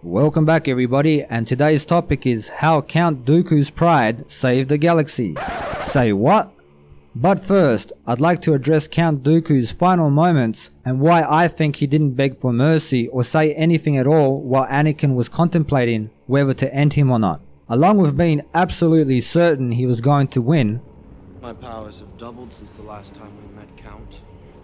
Welcome back everybody, and today's topic is how Count Dooku's pride saved the galaxy. Say what? But first, I'd like to address Count Dooku's final moments and why I think he didn't beg for mercy or say anything at all while Anakin was contemplating whether to end him or not. Along with being absolutely certain he was going to win. My powers have doubled since the last time we met, Count.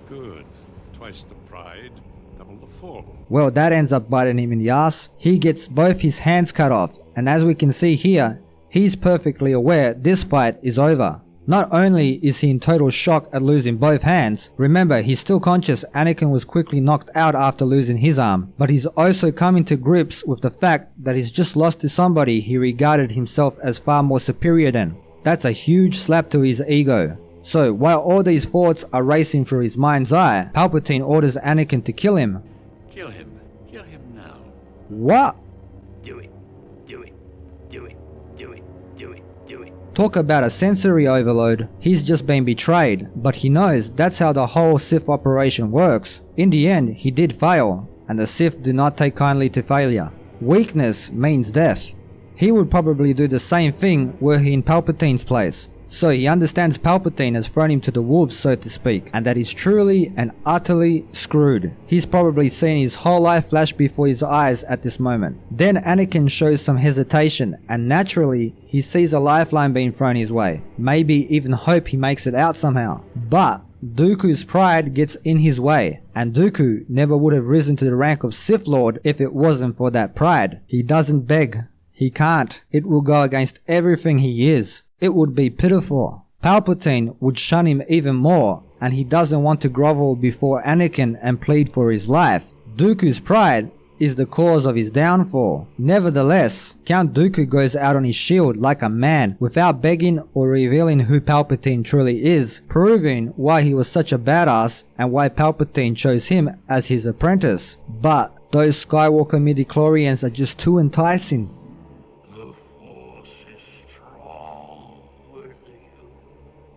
Good. Twice the pride, double the fall. Well, that ends up biting him in the ass. He gets both his hands cut off, and as we can see here, he's perfectly aware this fight is over. Not only is he in total shock at losing both hands, remember he's still conscious. Anakin was quickly knocked out after losing his arm, but he's also coming to grips with the fact that he's just lost to somebody he regarded himself as far more superior than. That's a huge slap to his ego. So while all these thoughts are racing through his mind's eye, Palpatine orders Anakin to kill him. Kill him. Kill him now. What? Do it. Do it. Do it. Do it. Do it. Do it. Talk about a sensory overload. He's just been betrayed, but he knows that's how the whole Sith operation works. In the end, he did fail, and the Sith do not take kindly to failure. Weakness means death. He would probably do the same thing were he in Palpatine's place. So he understands Palpatine has thrown him to the wolves, so to speak, and that he's truly and utterly screwed. He's probably seen his whole life flash before his eyes at this moment. Then Anakin shows some hesitation, and naturally he sees a lifeline being thrown his way. Maybe even hope he makes it out somehow. But Dooku's pride gets in his way, and Dooku never would have risen to the rank of Sith Lord if it wasn't for that pride. He doesn't beg. He can't. It will go against everything he is. It would be pitiful. Palpatine would shun him even more, and he doesn't want to grovel before Anakin and plead for his life. Dooku's pride is the cause of his downfall. Nevertheless, Count Dooku goes out on his shield like a man without begging or revealing who Palpatine truly is, proving why he was such a badass and why Palpatine chose him as his apprentice. But those Skywalker midichlorians are just too enticing.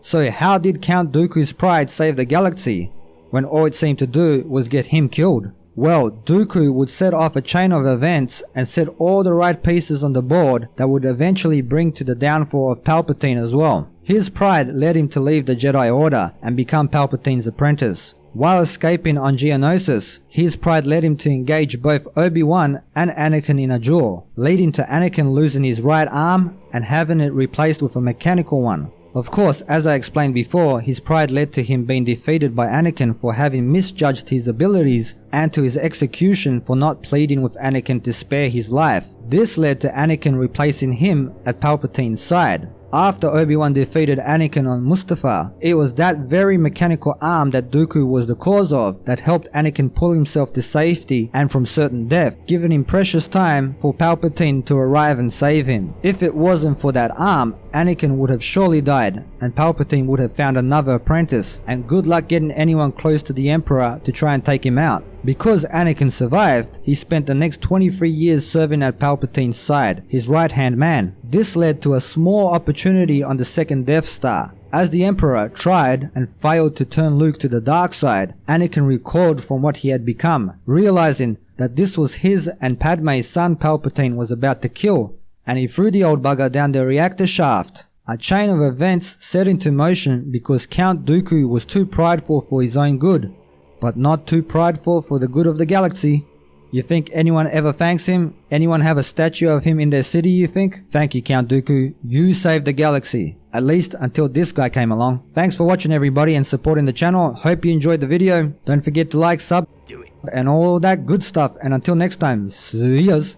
So how did Count Dooku's pride save the galaxy, when all it seemed to do was get him killed? Well, Dooku would set off a chain of events and set all the right pieces on the board that would eventually bring to the downfall of Palpatine as well. His pride led him to leave the Jedi Order and become Palpatine's apprentice. While escaping on Geonosis, his pride led him to engage both Obi-Wan and Anakin in a duel, leading to Anakin losing his right arm and having it replaced with a mechanical one. Of course, as I explained before, his pride led to him being defeated by Anakin for having misjudged his abilities, and to his execution for not pleading with Anakin to spare his life. This led to Anakin replacing him at Palpatine's side. After Obi-Wan defeated Anakin on Mustafar, it was that very mechanical arm that Dooku was the cause of that helped Anakin pull himself to safety and from certain death, giving him precious time for Palpatine to arrive and save him. If it wasn't for that arm, Anakin would have surely died, and Palpatine would have found another apprentice, and good luck getting anyone close to the Emperor to try and take him out. Because Anakin survived, he spent the next 23 years serving at Palpatine's side, his right-hand man. This led to a small opportunity on the second Death Star. As the Emperor tried and failed to turn Luke to the dark side, Anakin recoiled from what he had become, realizing that this was his and Padme's son Palpatine was about to kill, and he threw the old bugger down the reactor shaft. A chain of events set into motion because Count Dooku was too prideful for his own good, but not too prideful for the good of the galaxy. You think anyone ever thanks him? Anyone have a statue of him in their city, you think? Thank you, Count Dooku. You saved the galaxy. At least until this guy came along. Thanks for watching everybody and supporting the channel. Hope you enjoyed the video. Don't forget to like, sub, and all that good stuff. And until next time, see yas.